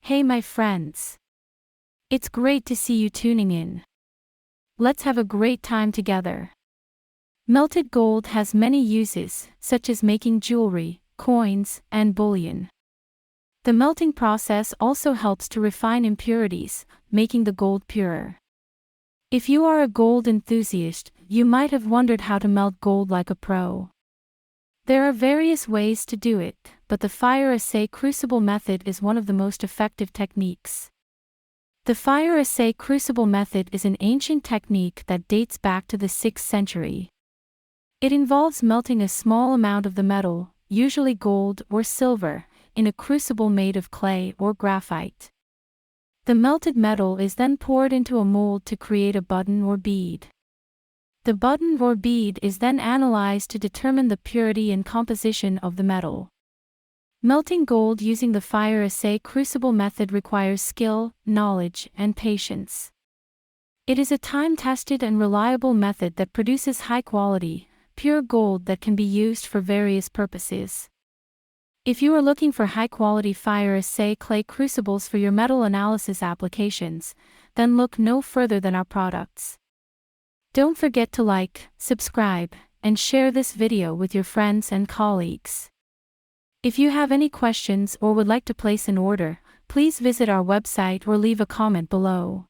Hey my friends. It's great to see you tuning in. Let's have a great time together. Melted gold has many uses, such as making jewelry, coins, and bullion. The melting process also helps to refine impurities, making the gold purer. If you are a gold enthusiast, you might have wondered how to melt gold like a pro. There are various ways to do it, but the fire assay crucible method is one of the most effective techniques. The fire assay crucible method is an ancient technique that dates back to the 6th century. It involves melting a small amount of the metal, usually gold or silver, in a crucible made of clay or graphite. The melted metal is then poured into a mold to create a button or bead. The button or bead is then analyzed to determine the purity and composition of the metal. Melting gold using the fire assay crucible method requires skill, knowledge, and patience. It is a time-tested and reliable method that produces high-quality, pure gold that can be used for various purposes. If you are looking for high-quality fire assay clay crucibles for your metal analysis applications, then look no further than our products. Don't forget to like, subscribe, and share this video with your friends and colleagues. If you have any questions or would like to place an order, please visit our website or leave a comment below.